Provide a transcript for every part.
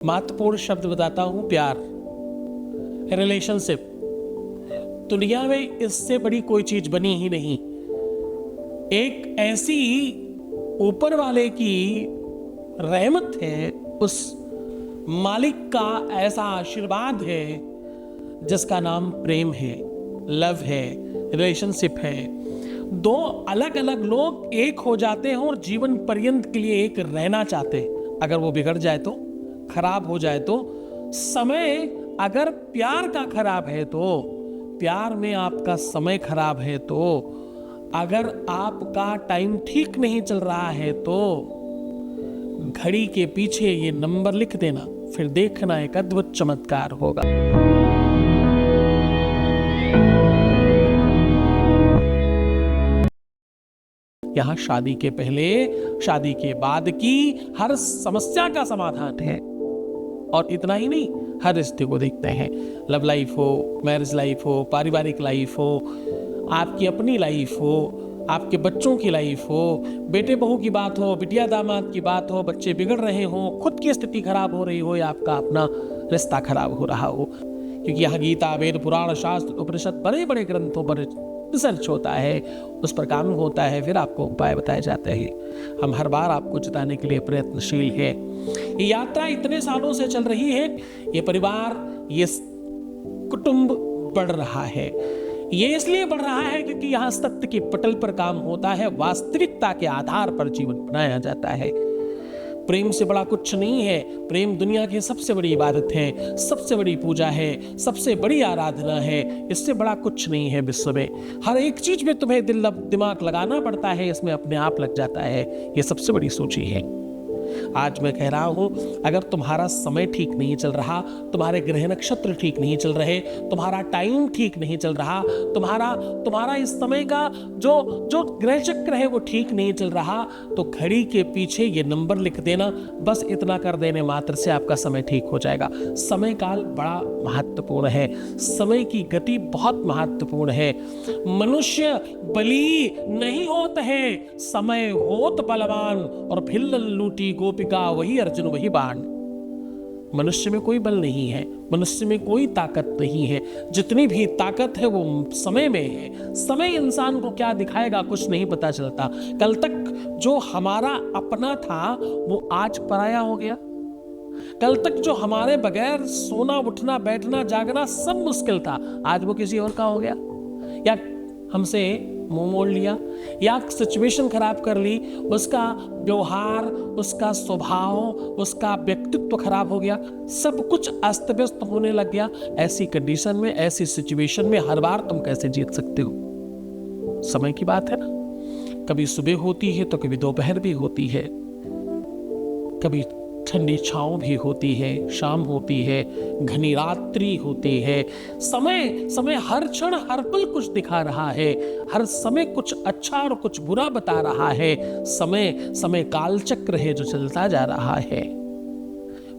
महत्वपूर्ण शब्द बताता हूं, प्यार, रिलेशनशिप। दुनिया में इससे बड़ी कोई चीज बनी ही नहीं। एक ऐसी ऊपर वाले की रहमत है, उस मालिक का ऐसा आशीर्वाद है जिसका नाम प्रेम है, लव है, रिलेशनशिप है। दो अलग अलग लोग एक हो जाते हैं और जीवन पर्यंत के लिए एक रहना चाहते हैं। अगर वो बिगड़ जाए तो, खराब हो जाए तो, समय अगर प्यार का खराब है तो, प्यार में आपका समय खराब है तो, अगर आपका टाइम ठीक नहीं चल रहा है तो घड़ी के पीछे ये नंबर लिख देना, फिर देखना एक अद्भुत चमत्कार होगा। यहां शादी के पहले, शादी के बाद की हर समस्या का समाधान है। और इतना ही नहीं, हर रिश्ते को देखते हैं। लव लाइफ हो, मैरिज लाइफ हो, पारिवारिक लाइफ हो, आपकी अपनी लाइफ हो, आपके बच्चों की लाइफ हो, बेटे बहू की बात हो, बिटिया दामाद की बात हो, बच्चे बिगड़ रहे हो, खुद की स्थिति खराब हो रही हो या आपका अपना रिश्ता खराब हो रहा हो। क्योंकि यहाँ गीता, वेद, पुराण, शास्त्र, उपनिषद, बड़े बड़े ग्रंथों पर रिसर्च होता है, उस पर काम होता है, फिर आपको उपाय बताए जाते हैं। हम हर बार आपको जिताने के लिए प्रयत्नशील है। ये यात्रा इतने सालों से चल रही है, ये परिवार, ये कुटुंब बढ़ रहा है। ये इसलिए बढ़ रहा है क्योंकि यहाँ सत्य के पटल पर काम होता है, वास्तविकता के आधार पर जीवन बनाया जाता है। प्रेम से बड़ा कुछ नहीं है। प्रेम दुनिया की सबसे बड़ी इबादत है, सबसे बड़ी पूजा है, सबसे बड़ी आराधना है। इससे बड़ा कुछ नहीं है विश्व में। हर एक चीज में तुम्हें दिमाग लगाना पड़ता है, इसमें अपने आप लग जाता है। ये सबसे बड़ी सूची है। आज मैं कह रहा हूं, अगर तुम्हारा समय ठीक नहीं चल रहा, तुम्हारे ग्रह नक्षत्र ठीक नहीं चल रहे, तुम्हारा टाइम ठीक नहीं चल रहा, तुम्हारा इस समय का जो ग्रह चक्र है वो ठीक नहीं चल रहा, तो घड़ी के पीछे ये नंबर लिख देना। बस इतना कर देने मात्र से आपका समय ठीक हो जाएगा। समय काल बड़ा महत्वपूर्ण है, समय की गति बहुत महत्वपूर्ण है। मनुष्य बली नहीं होता है, समय होत बलवान, और भिल्ल लूटी गोपिका वही अर्जुन वही बाण। मनुष्य में कोई बल नहीं है, मनुष्य में कोई ताकत नहीं है। जितनी भी ताकत है वो समय में है। समय इंसान को क्या दिखाएगा कुछ नहीं पता चलता। कल तक जो हमारा अपना था वो आज पराया हो गया। कल तक जो हमारे बगैर सोना, उठना, बैठना, जागना सब मुश्किल था, आज वो किसी और का हो गया। या हमसे मुंह मोड़ लिया, या सिचुएशन खराब कर ली, उसका व्यवहार, उसका स्वभाव, उसका व्यक्तित्व खराब हो गया, सब कुछ अस्त व्यस्त होने लग गया। ऐसी कंडीशन में, ऐसी सिचुएशन में हर बार तुम कैसे जीत सकते हो? समय की बात है ना। कभी सुबह होती है तो कभी दोपहर भी होती है, कभी ठंडी छांव भी होती है, शाम होती है, घनी रात्रि होती है। समय हर क्षण, हर पल कुछ दिखा रहा है। हर समय कुछ अच्छा और कुछ बुरा बता रहा है। समय कालचक्र है जो चलता जा रहा है।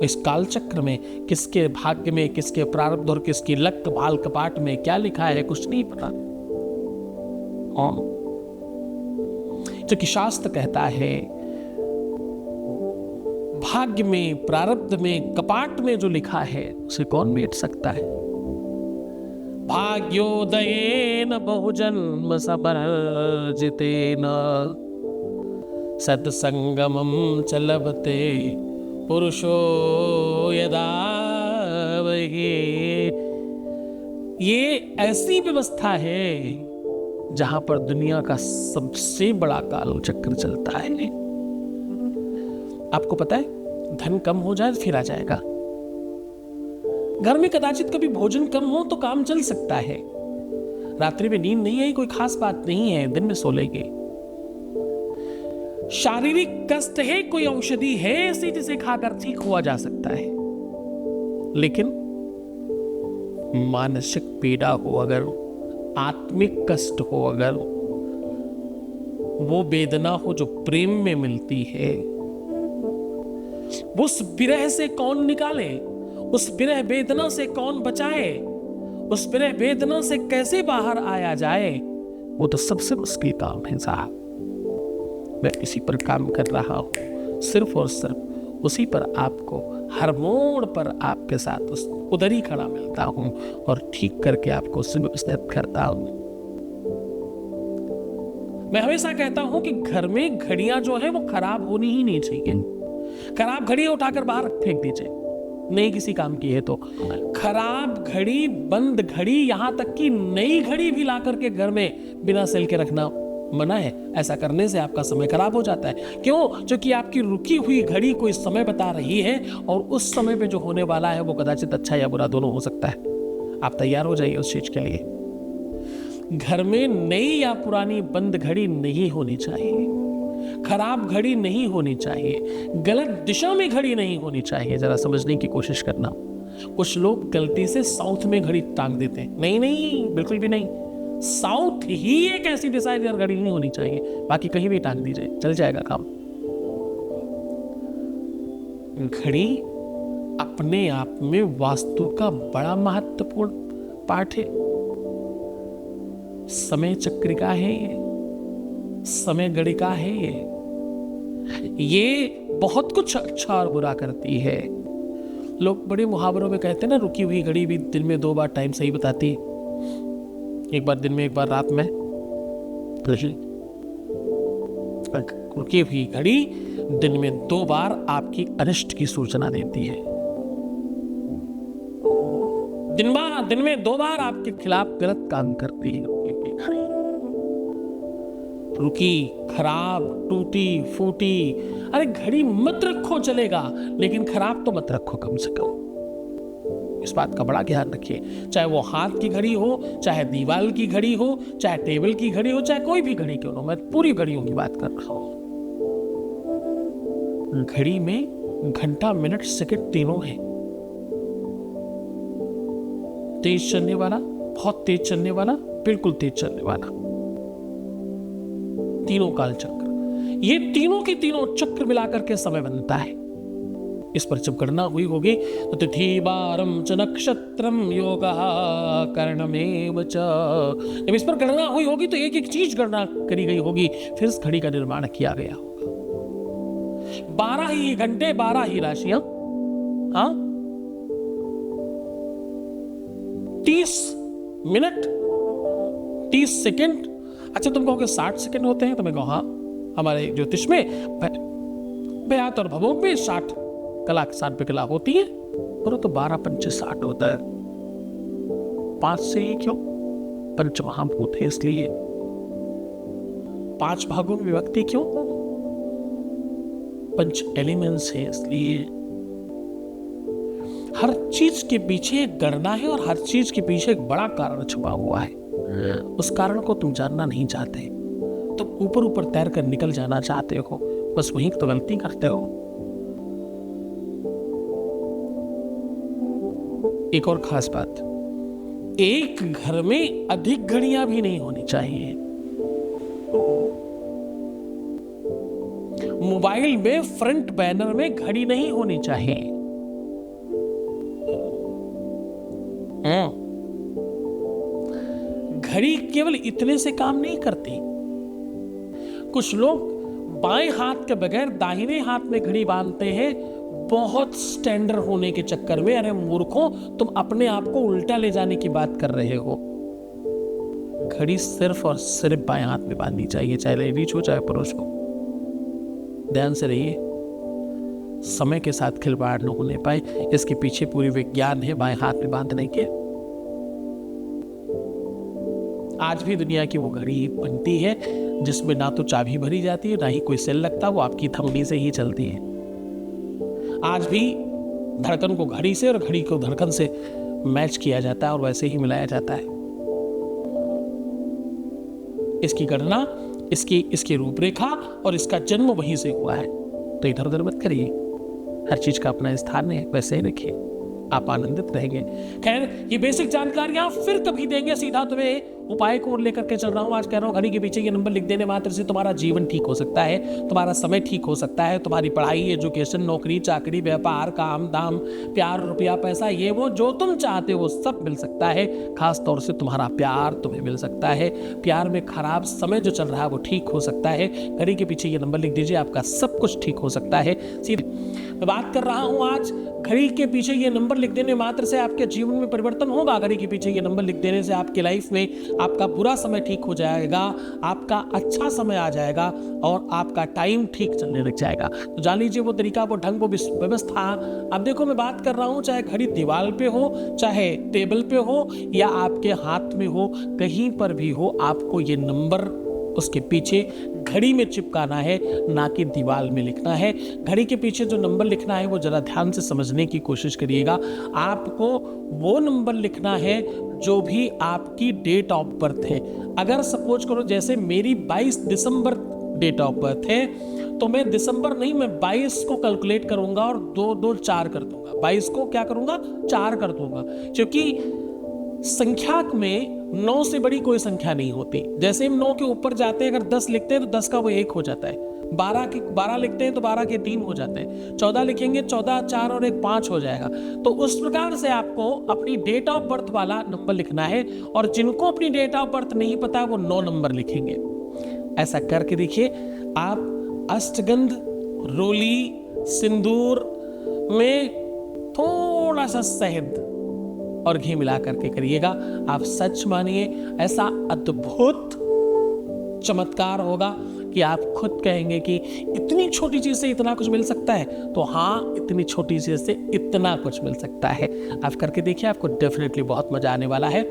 इस कालचक्र में किसके भाग्य में, किसके प्रारब्ध और किसकी लक भाल कपाट में क्या लिखा है कुछ नहीं पता। जो कि शास्त्र कहता है, भाग्य में, प्रारब्ध में, कपाट में जो लिखा है उसे कौन मेट सकता है? भाग्योदयेन बहुजन्म समर्जितेन सत्संगमं च लभते पुरुषो यदा वही। ये ऐसी व्यवस्था है जहां पर दुनिया का सबसे बड़ा काल चक्र चलता है। आपको पता है, धन कम हो जाए फिर आ जाएगा। घर में कदाचित कभी भोजन कम हो तो काम चल सकता है। रात्रि में नींद नहीं आई, कोई खास बात नहीं है, दिन में सो लेंगे। शारीरिक कष्ट है, कोई औषधि है ऐसी जिसे खाकर ठीक हुआ जा सकता है। लेकिन मानसिक पीड़ा हो अगर, आत्मिक कष्ट हो अगर, वो वेदना हो जो प्रेम में मिलती है, उस विरह से कौन निकाले, उस विरह वेदना से कौन बचाए, उस विरह वेदना से कैसे बाहर आया जाए, वो तो सबसे मुश्किल काम है साहब। मैं इसी पर काम कर रहा हूं, सिर्फ और सिर्फ उसी पर आपको हर मोड़ पर आपके साथ उधर ही खड़ा मिलता हूं और ठीक करके आपको सुव्यवस्थित करता हूं। मैं हमेशा कहता हूं कि घर में घड़ियां जो है वो खराब होनी ही नहीं चाहिए। खराब घड़ी उठाकर बाहर फेंक दीजिए, नहीं किसी काम की है तो। खराब घड़ी, बंद घड़ी, यहां तक कि नई घड़ी भी ला करके घर में बिना सेल के रखना मना है। ऐसा करने से आपका समय खराब हो जाता है। क्यों? क्योंकि आपकी रुकी हुई घड़ी कोई समय बता रही है और उस समय पे जो होने वाला है वो कदाचित अच्छा या बुरा दोनों हो सकता है। आप तैयार हो जाइए उस चीज के लिए। घर में नई या पुरानी बंद घड़ी नहीं होनी चाहिए, खराब घड़ी नहीं होनी चाहिए, गलत दिशा में घड़ी नहीं होनी चाहिए। जरा समझने की कोशिश करना। कुछ लोग गलती से साउथ में घड़ी टांग देते हैं। नहीं नहीं, बिल्कुल भी नहीं। साउथ ही एक ऐसी दिशा है जहाँ घड़ी नहीं होनी चाहिए, बाकी कहीं भी टांग दीजिए, चल जाएगा काम। घड़ी अपने आप में वास्तु का बड़ा महत्वपूर्ण पार्ट है। समय चक्रिका है ये, समय गणिका है ये बहुत कुछ अच्छा और बुरा करती है। लोग बड़े मुहावरों में कहते हैं ना, रुकी हुई घड़ी भी दिन में 2 बार टाइम सही बताती है। एक बार दिन में, एक बार रात में। रुकी हुई घड़ी दिन में 2 बार आपकी अनिष्ट की सूचना देती है। दिन में 2 बार आपके खिलाफ गलत काम करती है घड़ी। रुकी, खराब, टूटी फूटी, अरे घड़ी मत रखो चलेगा, लेकिन खराब तो मत रखो कम से कम। इस बात का बड़ा ध्यान रखिए। चाहे वो हाथ की घड़ी हो, चाहे दीवार की घड़ी हो, चाहे टेबल की घड़ी हो, चाहे कोई भी घड़ी क्यों हो, मैं पूरी घड़ियों की बात कर रहा हूं। घड़ी में घंटा, मिनट, सेकंड तीनों है। तेज चलने वाला, बहुत तेज चलने वाला, बिल्कुल तेज चलने वाला, तीनों काल चक्र। ये तीनों के तीनों चक्र मिलाकर के समय बनता है। इस पर जब गणना हुई होगी तो तिथि वारम च नक्षत्रम योगः कर्णमेव च, जब इस पर गणना हुई होगी तो एक एक चीज गणना करी गई होगी, फिर इस घड़ी का निर्माण किया गया होगा। 12 ही घंटे, 12 ही राशियां, हाँ, 30 मिनट, 30 सेकेंड। अच्छा, तुम कहोगे 60 सेकेंड होते हैं, तो मैं कहूँ हाँ, हमारे ज्योतिष में बयात और भवोग में 60 कला, 60 पे कला होती है, और तो 12 पंच 60 होता है। 5 से ही क्यों? पंच महाभूत है इसलिए। 5 भागों में विभक्ति क्यों? पंच एलिमेंट्स है इसलिए। हर चीज के पीछे एक गणना है और हर चीज के पीछे एक बड़ा कारण छुपा हुआ है। उस कारण को तुम जानना नहीं चाहते, तुम ऊपर ऊपर तैर कर निकल जाना चाहते हो, बस वहीं तो गलती करते हो। एक और खास बात, एक घर में अधिक घड़ियां भी नहीं होनी चाहिए। मोबाइल में फ्रंट बैनर में घड़ी नहीं होनी चाहिए। घड़ी केवल इतने से काम नहीं करती। कुछ लोग बाएं हाथ के बगैर दाहिने हाथ में घड़ी बांधते हैं, बहुत स्टैंडर्ड होने के चक्कर में। अरे मूर्खों, तुम अपने आप को उल्टा ले जाने की बात कर रहे हो। घड़ी सिर्फ और सिर्फ बाएं हाथ में बांधनी चाहिए, चाहे लेडीज हो चाहे पुरुष हो। ध्यान से रहिए, समय के साथ खिलवाड़ न होने पाए, इसके पीछे पूरी विज्ञान है बाएं हाथ में बांधने के। आज भी दुनिया की वो घड़ी बनती है जिसमें ना तो चाबी भरी जाती है, ना ही कोई सेल लगता, वो आपकी थंबनी से ही चलती है। आज भी धड़कन को घड़ी से और घड़ी को धड़कन से मैच किया जाता है और वैसे ही मिलाया जाता है। इसकी गणना, इसकी रूपरेखा और इसका जन्म वहीं से हुआ है। तो इधर उधर मत करिए, हर चीज का अपना स्थान है, वैसे ही रखिए, आप आनंदित रहेंगे। खैर, ये बेसिक जानकारियां फिर कभी देंगे। सीधा तुम्हें उपाय को लेकर के चल रहा हूँ। आज कह रहा हूँ घड़ी के पीछे ये नंबर लिख देने मात्र से तुम्हारा जीवन ठीक हो सकता है, तुम्हारा समय ठीक हो सकता है, तुम्हारी पढ़ाई, एजुकेशन, नौकरी, चाकरी, व्यापार, काम धाम, प्यार, रुपया, पैसा, ये वो जो तुम चाहते हो सब मिल सकता है। खास तौर से तुम्हारा प्यार तुम्हें मिल सकता है। प्यार में खराब समय जो चल रहा है वो ठीक हो सकता है। घड़ी के पीछे ये नंबर लिख दीजिए, आपका सब कुछ ठीक हो सकता है। सीधे मैं बात कर रहा हूं आज, घड़ी के पीछे ये नंबर लिख देने मात्र से आपके जीवन में परिवर्तन होगा। घड़ी के पीछे ये नंबर लिख देने से आपके लाइफ में आपका बुरा समय ठीक हो जाएगा, आपका अच्छा समय आ जाएगा और आपका टाइम ठीक चलने लग जाएगा। तो जान लीजिए वो तरीका, वो ढंग, वो व्यवस्था। अब देखो मैं बात कर रहा हूं, चाहे घड़ी दीवार पे हो, चाहे टेबल पे हो या आपके हाथ में हो, कहीं पर भी हो, आपको ये नंबर उसके पीछे घड़ी में चिपकाना है, ना कि दीवार में लिखना है। घड़ी के पीछे जो नंबर लिखना है वो जरा ध्यान से समझने की कोशिश करिएगा। आपको वो नंबर लिखना है जो भी आपकी डेट ऑफ बर्थ है। अगर सपोज करो जैसे मेरी 22 दिसंबर डेट ऑफ बर्थ है, तो मैं दिसंबर नहीं, मैं 22 को कैलकुलेट करूंगा और 2 2 4 कर दूंगा। 22 को क्या करूंगा, 4 कर दूंगा, क्योंकि संख्या में 9 से बड़ी कोई संख्या नहीं होती। जैसे हम 9 के ऊपर जाते हैं, अगर 10 लिखते हैं तो 10 का वो 1 हो जाता है। 12 लिखते हैं तो 12 के 3 हो जाते हैं। 14 लिखेंगे, 14 4 और 1 5 हो जाएगा। तो उस प्रकार से आपको अपनी डेट ऑफ बर्थ वाला नंबर लिखना है, और जिनको अपनी डेट ऑफ बर्थ नहीं पता वो 9 नंबर लिखेंगे। ऐसा करके देखिए आप। अष्टगंध, रोली, सिंदूर में थोड़ा सा शहद और घी मिला करके करिएगा। आप सच मानिए, ऐसा अद्भुत चमत्कार होगा कि आप खुद कहेंगे कि इतनी छोटी चीज से इतना कुछ मिल सकता है। तो हाँ, इतनी छोटी चीज से इतना कुछ मिल सकता है। आप करके देखिए, आपको डेफिनेटली बहुत मजा आने वाला है।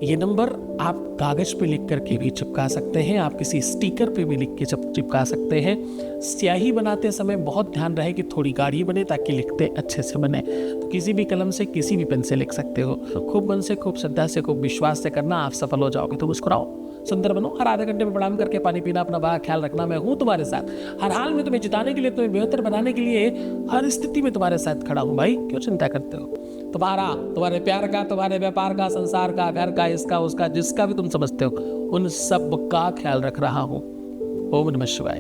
ये नंबर आप कागज पे लिख करके भी चिपका सकते हैं, आप किसी स्टिकर पे भी लिख के चिपका सकते हैं। स्याही बनाते समय बहुत ध्यान रहे कि थोड़ी गाढ़ी बने ताकि लिखते अच्छे से बने। तो किसी भी कलम से, किसी भी पेन से लिख सकते हो। खूब मन से, खूब श्रद्धा से, खूब विश्वास से करना, आप सफल हो जाओगे। तो मुस्कुराओ, सुंदर बनो, हर आधे घंटे में प्रणाम करके पानी पीना, अपना बड़ा ख्याल रखना। मैं हूं तुम्हारे साथ हर हाल में, तुम्हें जिताने के लिए, तुम्हें बेहतर बनाने के लिए हर स्थिति में तुम्हारे साथ खड़ा हूं। भाई क्यों चिंता करते हो? तुम्हारे प्यार का, तुम्हारे व्यापार का, संसार का, घर का, इसका उसका, जिसका भी तुम समझते हो, उन सब का ख्याल रख रहा हूं। ओम नमः शिवाय।